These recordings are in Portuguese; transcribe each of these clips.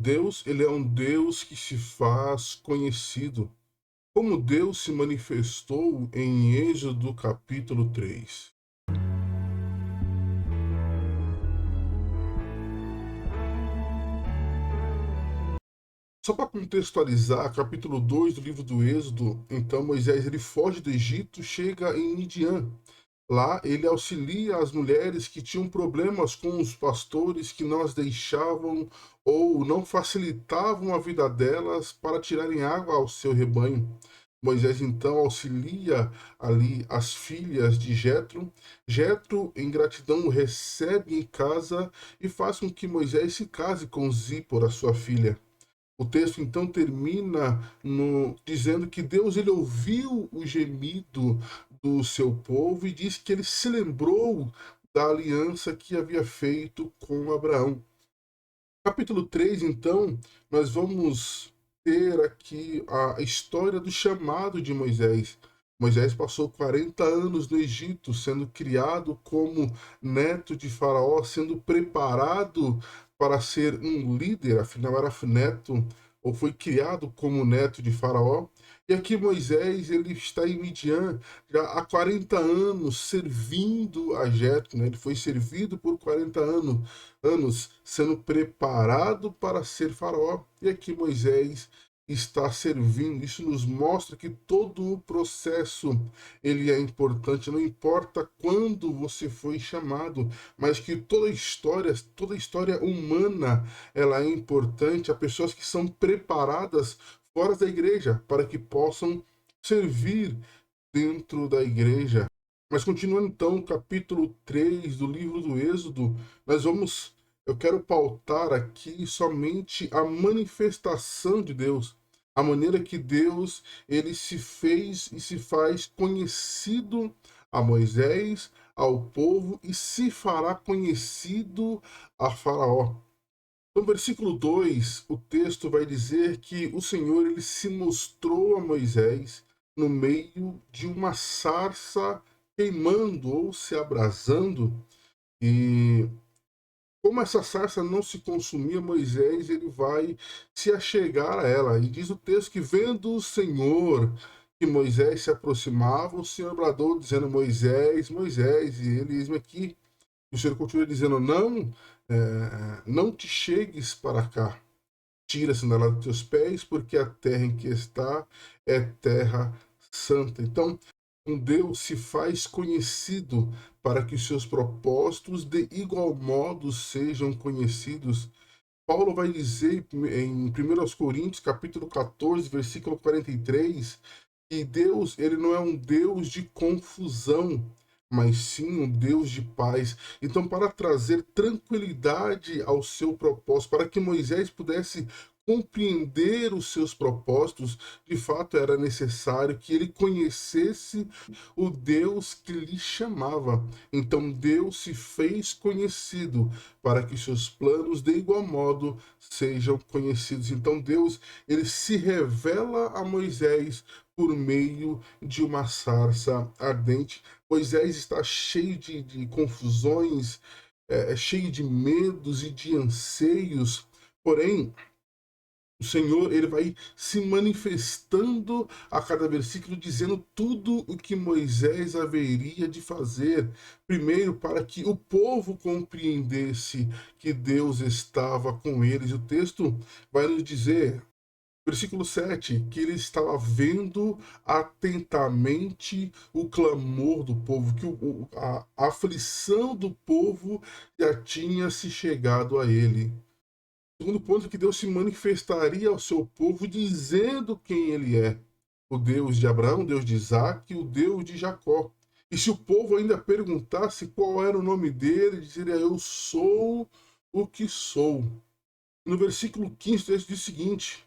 Deus, ele é um Deus que se faz conhecido, como Deus se manifestou em Êxodo capítulo 3. Só para contextualizar, capítulo 2 do livro do Êxodo, então Moisés ele foge do Egito, chega em Midian. Lá ele auxilia as mulheres que tinham problemas com os pastores que não as deixavam ou não facilitavam a vida delas para tirarem água ao seu rebanho. Moisés então auxilia ali as filhas de Jetro. Jetro, em gratidão, o recebe em casa e faz com que Moisés se case com Zípora, sua filha. O texto então termina dizendo que Deus ele ouviu o gemido do seu povo e diz que ele se lembrou da aliança que havia feito com Abraão. Capítulo 3, então, nós vamos ter aqui a história do chamado de Moisés. Moisés passou 40 anos no Egito, sendo criado como neto de Faraó, sendo preparado para ser um líder, afinal era neto, ou foi criado como neto de Faraó. E aqui Moisés, ele está em Midian já há 40 anos, servindo a Jetro, né? Ele foi servido por 40 anos sendo preparado para ser faraó. E aqui Moisés está servindo. Isso nos mostra que todo o processo ele é importante, não importa quando você foi chamado, mas que toda a história humana, ela é importante. Há pessoas que são preparadas fora da igreja para que possam servir dentro da igreja. Mas continuando então o capítulo 3 do livro do Êxodo, eu quero pautar aqui somente a manifestação de Deus, a maneira que Deus ele se fez e se faz conhecido a Moisés, ao povo e se fará conhecido a Faraó. No versículo 2, o texto vai dizer que o Senhor ele se mostrou a Moisés no meio de uma sarça queimando ou se abrasando. E como essa sarça não se consumia, Moisés ele vai se achegar a ela. E diz o texto que vendo o Senhor que Moisés se aproximava, o Senhor bradou dizendo: Moisés, Moisés, e ele eis-me aqui. E o Senhor continua dizendo: não te chegues para cá. Tira a sandália dos teus pés, porque a terra em que está é terra santa. Então, um Deus se faz conhecido para que os seus propósitos de igual modo sejam conhecidos. Paulo vai dizer em 1 Coríntios, capítulo 14, versículo 43, que Deus, ele não é um Deus de confusão, mas sim um Deus de paz. Então, para trazer tranquilidade ao seu propósito, para que Moisés pudesse compreender os seus propósitos, de fato era necessário que ele conhecesse o Deus que lhe chamava. Então, Deus se fez conhecido para que seus planos de igual modo sejam conhecidos. Então, Deus, ele se revela a Moisés por meio de uma sarça ardente. Moisés está cheio de confusões, cheio de medos e de anseios, porém, o Senhor ele vai se manifestando a cada versículo, dizendo tudo o que Moisés haveria de fazer. Primeiro, para que o povo compreendesse que Deus estava com eles. O texto vai nos dizer, versículo 7, que ele estava vendo atentamente o clamor do povo, que a aflição do povo já tinha se chegado a ele. Segundo ponto, que Deus se manifestaria ao seu povo dizendo quem ele é. O Deus de Abraão, o Deus de Isaac, o Deus de Jacó. E se o povo ainda perguntasse qual era o nome dele, dizeria: Eu sou o que sou. No versículo 15, o texto diz o seguinte: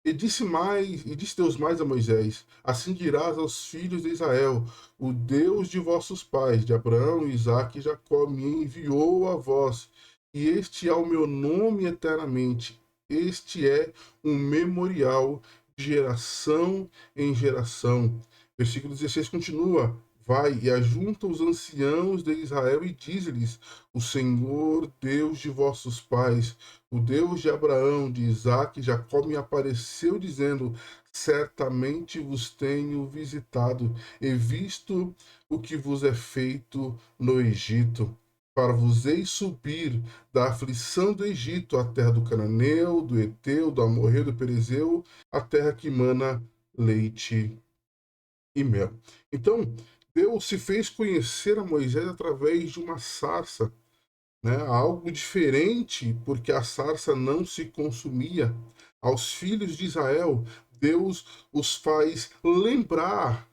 e disse Deus mais a Moisés: Assim dirás aos filhos de Israel: O Deus de vossos pais, de Abraão, Isaque e Jacó, me enviou a vós, e este é o meu nome eternamente. Este é um memorial de geração em geração. Versículo 16 continua: Vai e ajunta os anciãos de Israel e diz-lhes: O Senhor, Deus de vossos pais, o Deus de Abraão, de Isaque e Jacó, me apareceu, dizendo: Certamente vos tenho visitado e visto o que vos é feito no Egito, para vos eis subir da aflição do Egito, a terra do Cananeu, do Eteu, do Amorreu, do Perezeu, a terra que mana leite e mel. Então, Deus se fez conhecer a Moisés através de uma sarça, né? Algo diferente, porque a sarça não se consumia. Aos filhos de Israel, Deus os faz lembrar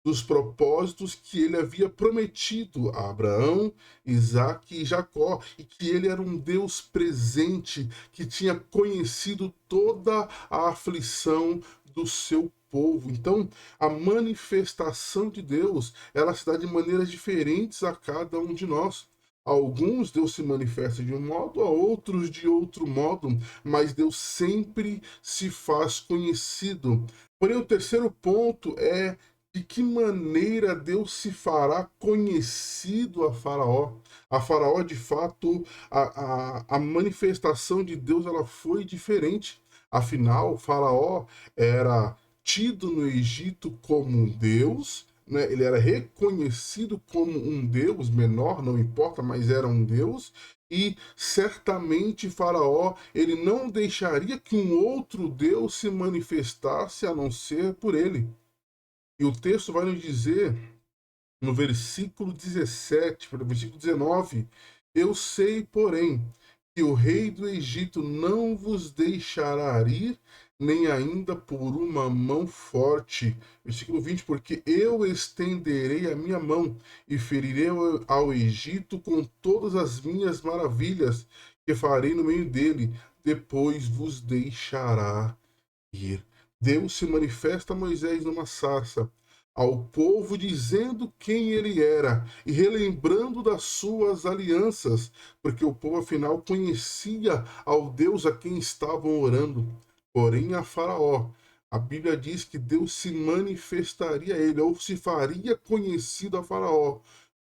dos propósitos que ele havia prometido a Abraão, Isaque e Jacó, e que ele era um Deus presente, que tinha conhecido toda a aflição do seu povo. Então, a manifestação de Deus, ela se dá de maneiras diferentes a cada um de nós. A alguns Deus se manifesta de um modo, a outros de outro modo, mas Deus sempre se faz conhecido. Porém, o terceiro ponto é de que maneira Deus se fará conhecido a Faraó. A Faraó, de fato, a manifestação de Deus ela foi diferente. Afinal, Faraó era tido no Egito como um Deus, né? Ele era reconhecido como um Deus menor, não importa, mas era um Deus. E certamente Faraó ele não deixaria que um outro Deus se manifestasse a não ser por ele. E o texto vai nos dizer, no versículo 17, para o versículo 19: Eu sei, porém, que o rei do Egito não vos deixará ir, nem ainda por uma mão forte. Versículo 20: Porque eu estenderei a minha mão e ferirei ao Egito com todas as minhas maravilhas que farei no meio dele, depois vos deixará ir. Deus se manifesta a Moisés numa sarça, ao povo dizendo quem ele era e relembrando das suas alianças, porque o povo afinal conhecia ao Deus a quem estavam orando. Porém, a Faraó, a Bíblia diz que Deus se manifestaria a ele, ou se faria conhecido a Faraó,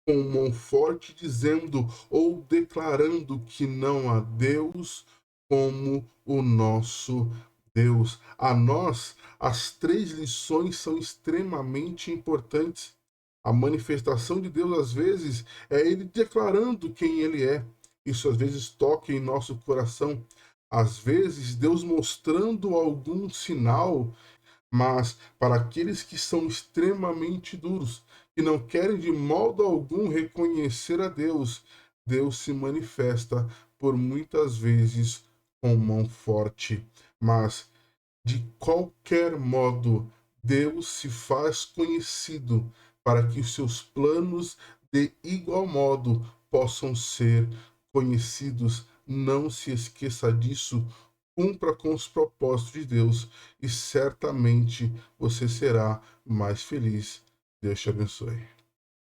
com mão forte, dizendo ou declarando que não há Deus como o nosso Deus. A nós, as três lições são extremamente importantes. A manifestação de Deus, às vezes, é Ele declarando quem Ele é. Isso, às vezes, toca em nosso coração. Às vezes, Deus mostrando algum sinal, mas para aqueles que são extremamente duros, que não querem de modo algum reconhecer a Deus, Deus se manifesta por muitas vezes com mão forte. Mas de qualquer modo, Deus se faz conhecido para que os seus planos de igual modo possam ser conhecidos. Não se esqueça disso. Cumpra com os propósitos de Deus e certamente você será mais feliz. Deus te abençoe.